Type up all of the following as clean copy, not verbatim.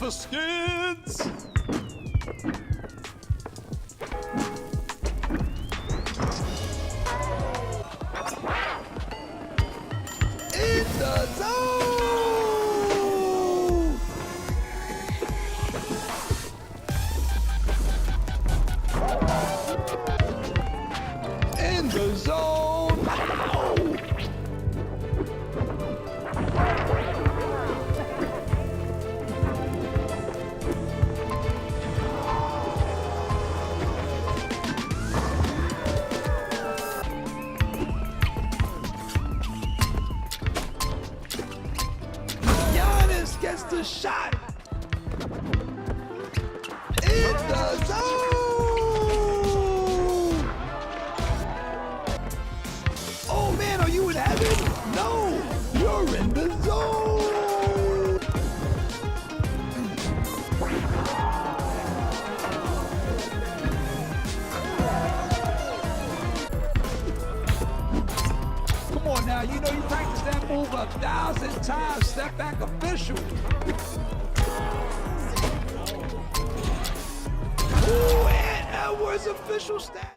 the skids! In the zone! In the zone! Giannis gets the shot. In the zone. Oh man, are you in heaven? No, you're in the zone. Come on now, you know you practice that move 1,000 times. Step back official. Ooh, and Edwards official stat.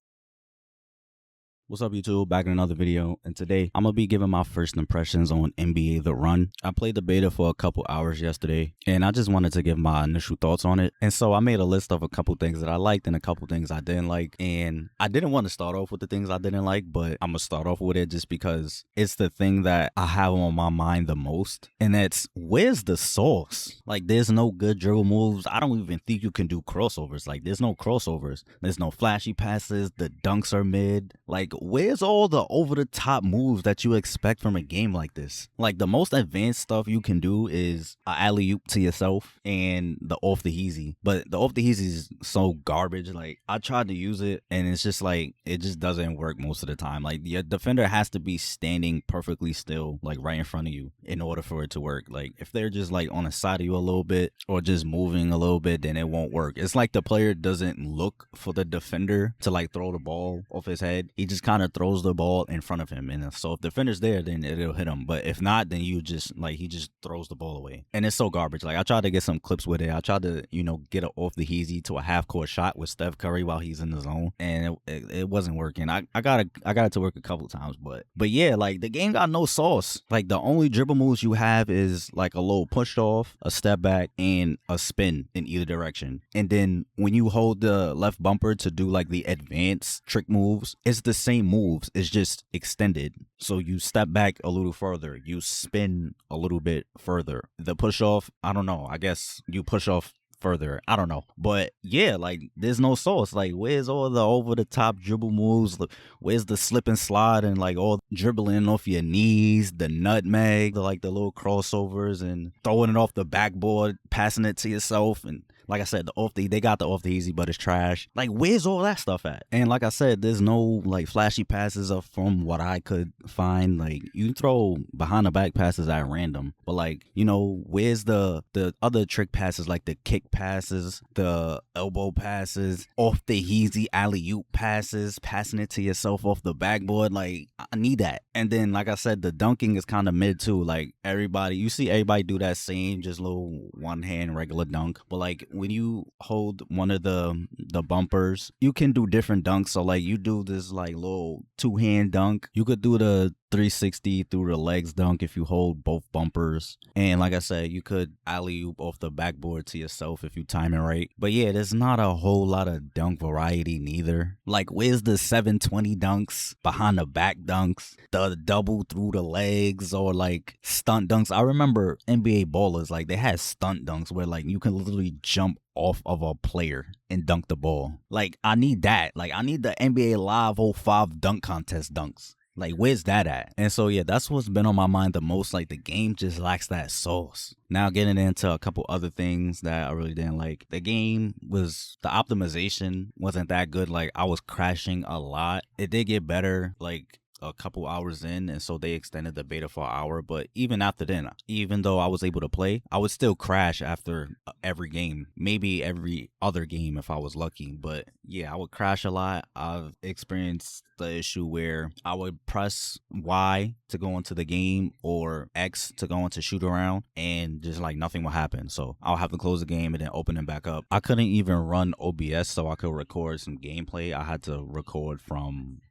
What's up, YouTube? Back in another video, and today I'm gonna be giving my first impressions on NBA The Run. I played the beta for a couple hours yesterday, and I just wanted to give my initial thoughts on it. And so I made a list of a couple things that I liked and a couple things I didn't like. And I didn't want to start off with the things I didn't like, but I'm gonna start off with it just because it's the thing that I have on my mind the most, and that's where's the sauce? Like, there's no good dribble moves. I don't even think you can do crossovers. Like, there's no crossovers. There's no flashy passes. The dunks are mid. Like, where's all the over-the-top moves that you expect from a game like this? Like, the most advanced stuff you can do is a alley-oop to yourself and the off-the-easy. But the off-the-easy is so garbage. Like, I tried to use it, and it's just like, it just doesn't work most of the time. Like, your defender has to be standing perfectly still, like, right in front of you in order for it to work. Like, if they're just, like, on the side of you a little bit or just moving a little bit, then it won't work. It's like the player doesn't look for the defender to, like, throw the ball off his head. He just kind of throws the ball in front of him, and so if the defender's there, then it'll hit him. But if not, then you just, like, he just throws the ball away, and it's so garbage. Like, I tried to get some clips with it. I tried to, you know, get it off the easy to a half-court shot with Steph Curry while he's in the zone, and it wasn't working. I got it to work a couple times, but yeah, like, the game got no sauce. Like, the only dribble moves you have is like a little push off, a step back, and a spin in either direction. And then when you hold the left bumper to do like the advanced trick moves, it's the same moves. It's just extended. So you step back a little further, you spin a little bit further. The push off, I don't know. I guess you push off further. I don't know. But yeah, like, there's no sauce. Like, where's all the over the top dribble moves? Where's the slip and slide and like all dribbling off your knees, the nutmeg, the little crossovers and throwing it off the backboard, passing it to yourself? And like I said, they got the off the easy, but it's trash. Like, where's all that stuff at? And like I said, there's no like flashy passes from what I could find. Like, you throw behind the back passes at random, but like, you know, where's the other trick passes, like the kick passes, the elbow passes, off the easy alley-oop passes, passing it to yourself off the backboard? Like, I need that. And then, like I said, the dunking is kind of mid too. Like, you see everybody do that same just little one hand regular dunk, but like, when you hold one of the bumpers, you can do different dunks. So like, you do this like little two-hand dunk. You could do the 360 through the legs dunk if you hold both bumpers. And like I said, you could alley-oop off the backboard to yourself if you time it right. But yeah, there's not a whole lot of dunk variety neither. Like, where's the 720 dunks, behind the back dunks, the double through the legs, or like stunt dunks? I remember NBA ballers, like, they had stunt dunks where like you can literally jump off of a player and dunk the ball. Like, I need that. Like, I need the NBA Live 05 dunk contest dunks. Like, where's that at? And so yeah, that's what's been on my mind the most. Like, the game just lacks that sauce. Now, getting into a couple other things that I really didn't like. The optimization wasn't that good. Like, I was crashing a lot. It did get better. Like, a couple hours in, and so they extended the beta for an hour. But even after then, even though I was able to play, I would still crash after every game, maybe every other game if I was lucky. But yeah, I would crash a lot. I've experienced the issue where I would press Y to go into the game or X to go into shoot around, and just like nothing will happen. So I'll have to close the game and then open it back up. I couldn't even run OBS so I could record some gameplay. I had to record from,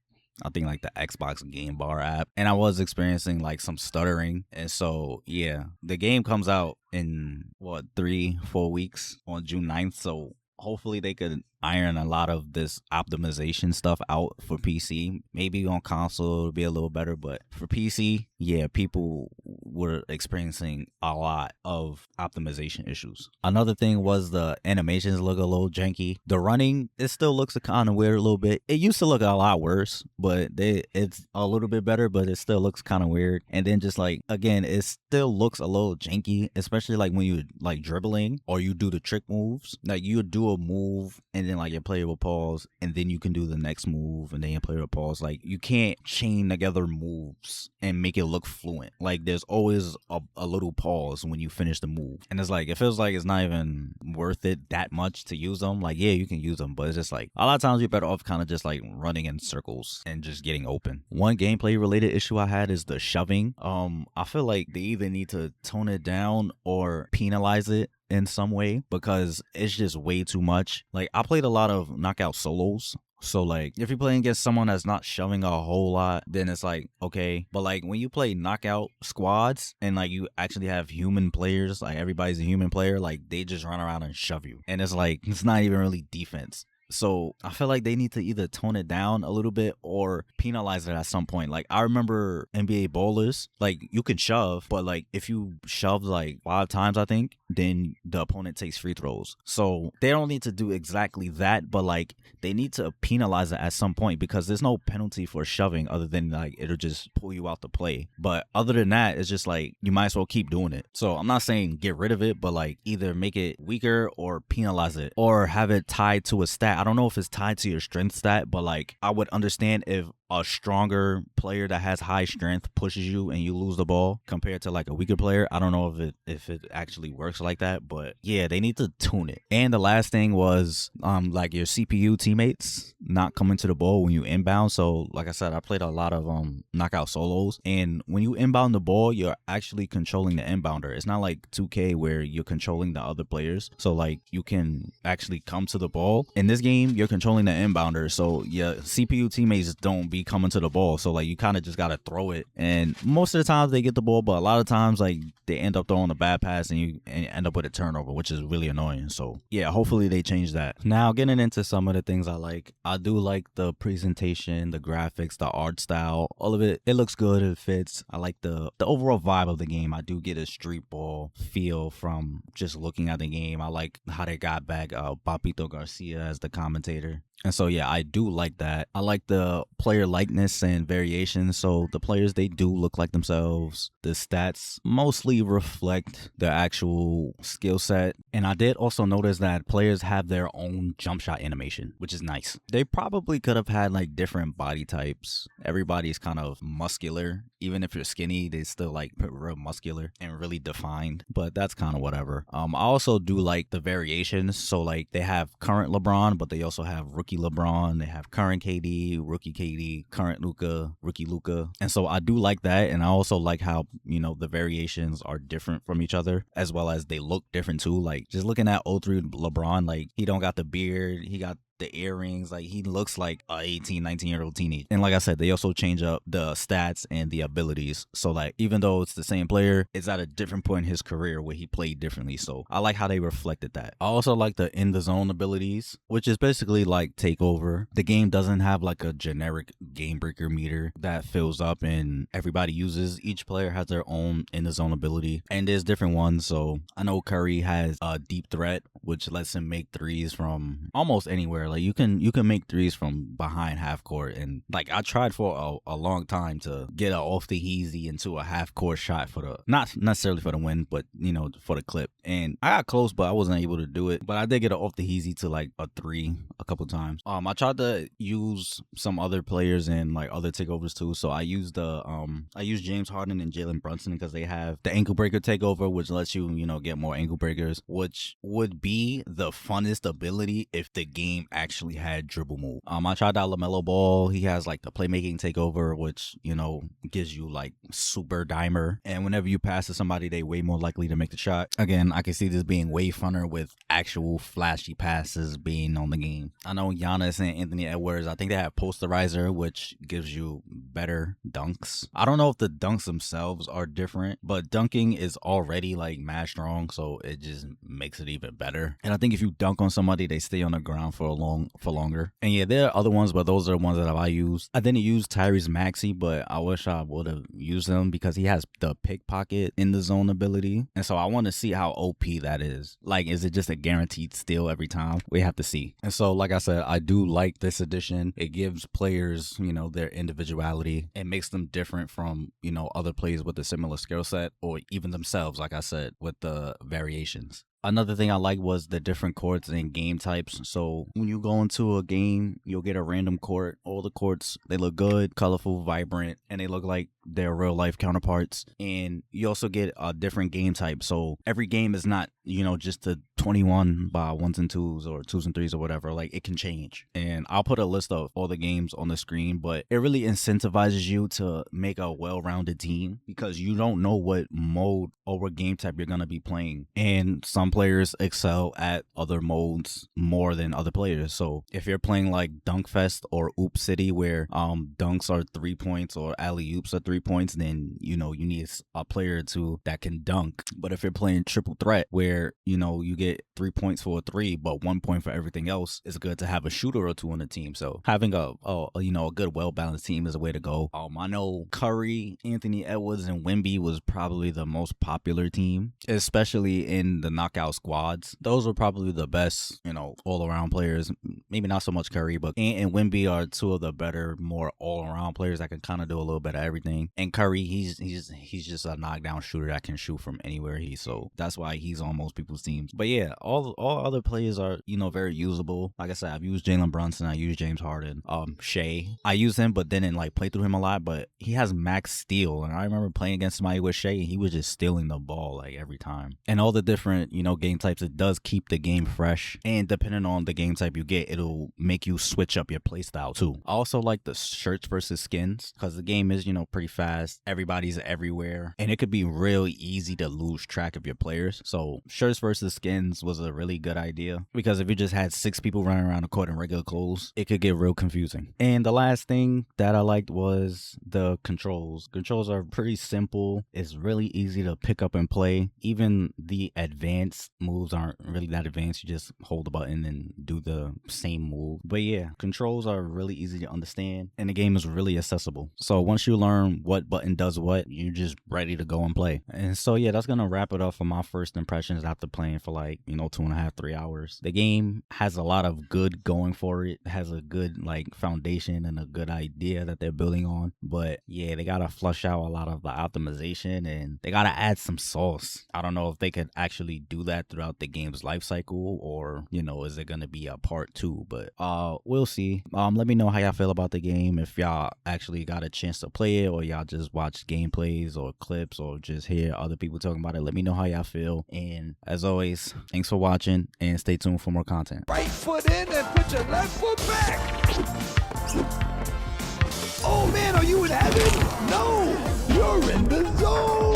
I think, like the Xbox Game Bar app, and I was experiencing like some stuttering. And so yeah, the game comes out in what, 3-4 weeks on June 9th. So hopefully they could iron a lot of this optimization stuff out for PC. Maybe on console it'll be a little better, but for PC, yeah, people were experiencing a lot of optimization issues. Another thing was the animations look a little janky. The running, it still looks kind of weird a little bit. It used to look a lot worse, but it's a little bit better, but it still looks kind of weird. And then just like, again, it still looks a little janky, especially like when you like dribbling or you do the trick moves. Like you do a move and then like your player will pause, and then you can do the next move, and then your player will pause. Like you can't chain together moves and make it look fluent. Like there's always a little pause when you finish the move, and it's like it feels like it's not even worth it that much to use them. Like yeah, you can use them, but it's just like a lot of times you're better off kind of just like running in circles and just getting open. One gameplay related issue I had is the shoving. I feel like they either need to tone it down or penalize it in some way, because it's just way too much. Like I played a lot of knockout solos, so like if you're playing against someone that's not shoving a whole lot, then it's like okay. But like when you play knockout squads and like you actually have human players, like everybody's a human player, like they just run around and shove you, and it's like it's not even really defense. So I feel like they need to either tone it down a little bit or penalize it at some point. Like I remember NBA bowlers, like you can shove, but like if you shove like 5 times, I think, then the opponent takes free throws. So they don't need to do exactly that, but like they need to penalize it at some point, because there's no penalty for shoving other than like it'll just pull you out the play. But other than that, it's just like you might as well keep doing it. So I'm not saying get rid of it, but like either make it weaker or penalize it or have it tied to a stat. I don't know if it's tied to your strength stat, but like I would understand if a stronger player that has high strength pushes you and you lose the ball compared to like a weaker player. I don't know if it actually works like that, but yeah, they need to tune it. And the last thing was like your CPU teammates not coming to the ball when you inbound. So like I said, I played a lot of knockout solos, and when you inbound the ball, you're actually controlling the inbounder. It's not like 2K where you're controlling the other players. So like you can actually come to the ball. In this game, you're controlling the inbounder, so your CPU teammates don't be coming to the ball. So like you kind of just gotta throw it, and most of the times they get the ball, but a lot of times like they end up throwing a bad pass and you end up with a turnover, which is really annoying. So yeah, hopefully they change that. Now getting into some of the things I do like the presentation, the graphics, the art style, all of it. It looks good, it fits. I like the overall vibe of the game. I do get a street ball feel from just looking at the game. I like how they got back Papito Garcia as the commentator. And so yeah, I do like that. I like the player likeness and variation. So the players, they do look like themselves. The stats mostly reflect the actual skill set. And I did also notice that players have their own jump shot animation, which is nice. They probably could have had like different body types. Everybody's kind of muscular. Even if you're skinny, they still like real muscular and really defined. But that's kind of whatever. I also do like the variations. So like they have current LeBron, but they also have rookie LeBron, they have current KD, rookie KD, current Luka, rookie Luka. And so I do like that. And I also like how, you know, the variations are different from each other, as well as they look different too. Like just looking at 03 LeBron, like he don't got the beard, he got the earrings, like he looks like a 18-19-year-old teenager. And like I said, they also change up the stats and the abilities, so like even though it's the same player, it's at a different point in his career where he played differently. So I like how they reflected that. I also like the in the zone abilities, which is basically like takeover. The game doesn't have like a generic game breaker meter that fills up and everybody uses. Each player has their own in the zone ability, and there's different ones. So I know Curry has a deep threat, which lets him make threes from almost anywhere. Like you can make threes from behind half court, and like I tried for a long time to get an off the easy into a half court shot for the, not necessarily for the win, but you know, for the clip. And I got close, but I wasn't able to do it. But I did get an off the easy to like a 3 a couple times. I tried to use some other players and like other takeovers too. So I used James Harden and Jalen Brunson because they have the ankle breaker takeover, which lets you, you know, get more ankle breakers, which would be the funnest ability if the game actually had dribble move. I tried out LaMelo Ball. He has like the playmaking takeover, which, you know, gives you like super dimer, and whenever you pass to somebody, they way more likely to make the shot. Again, I can see this being way funner with actual flashy passes being on the game. I know Giannis and Anthony Edwards, I think they have posterizer, which gives you better dunks. I don't know if the dunks themselves are different, but dunking is already like mad strong, so it just makes it even better. And I think if you dunk on somebody, they stay on the ground for longer. And yeah, there are other ones, but those are the ones that I used. I didn't use Tyrese Maxey, but I wish I would have used him because he has the pickpocket in the zone ability, and so I want to see how OP that is. Like, is it just a guaranteed steal every time? We have to see. And so, like I said, I do like this edition. It gives players, you know, their individuality. It makes them different from, you know, other players with a similar skill set, or even themselves, like I said, with the variations. Another thing I liked was the different courts and game types. So when you go into a game, you'll get a random court. All the courts, they look good, colorful, vibrant, and they look like their real life counterparts. And you also get a different game type. So every game is not, you know, just the 21 by 1s and 2s or 2s and 3s or whatever. Like, it can change. And I'll put a list of all the games on the screen, but it really incentivizes you to make a well-rounded team because you don't know what mode or what game type you're going to be playing. And some players excel at other modes more than other players. So if you're playing like Dunk Fest or Oop City, where dunks are 3 points or alley oops are 3 points, then, you know, you need a player or two that can dunk. But if you're playing Triple Threat, where, you know, you get 3 points for a 3 but 1 point for everything else, it's good to have a shooter or two on the team. So having a good, well-balanced team is a way to go. I know Curry, Anthony Edwards, and Wemby was probably the most popular team, especially in the knockout squads. Those were probably the best, you know, all-around players. Maybe not so much Curry, but Ant and Wemby are two of the better, more all-around players that can kind of do a little bit of everything. And Curry, he's just a knockdown shooter that can shoot from anywhere. So that's why he's on most people's teams. But yeah, all other players are, you know, very usable. Like I said, I've used Jalen Brunson, I used James Harden, Shea. I used him, but didn't like play through him a lot. But he has max steal, and I remember playing against somebody with Shea, and he was just stealing the ball like every time. And all the different, you know, game types, it does keep the game fresh. And depending on the game type you get, it'll make you switch up your play style too. I also like the shirts versus skins because the game is, you know, pretty fast. Everybody's everywhere, and it could be real easy to lose track of your players. So shirts versus skins was a really good idea because if you just had 6 people running around the court in regular clothes, it could get real confusing. And the last thing that I liked was the controls. Controls are pretty simple. It's really easy to pick up and play. Even the advanced moves aren't really that advanced. You just hold the button and do the same move. But yeah, controls are really easy to understand, and the game is really accessible. So once you learn what button does what, you're just ready to go and play. And so yeah, that's gonna wrap it up for my first impressions after playing for like, you know, 2.5-3 hours. The game has a lot of good going for it. It has a good like foundation and a good idea that they're building on. But yeah, they gotta flush out a lot of the optimization, and they gotta add some sauce. I don't know if they could actually do that throughout the game's life cycle, or, you know, is it gonna be a part 2? But we'll see. Let me know how y'all feel about the game, if y'all actually got a chance to play it, or y'all just watch gameplays or clips or just hear other people talking about it. Let me know how y'all feel. And as always, thanks for watching, and stay tuned for more content. Right foot in and put your left foot back. Oh man, are you in heaven? No, you're in the zone.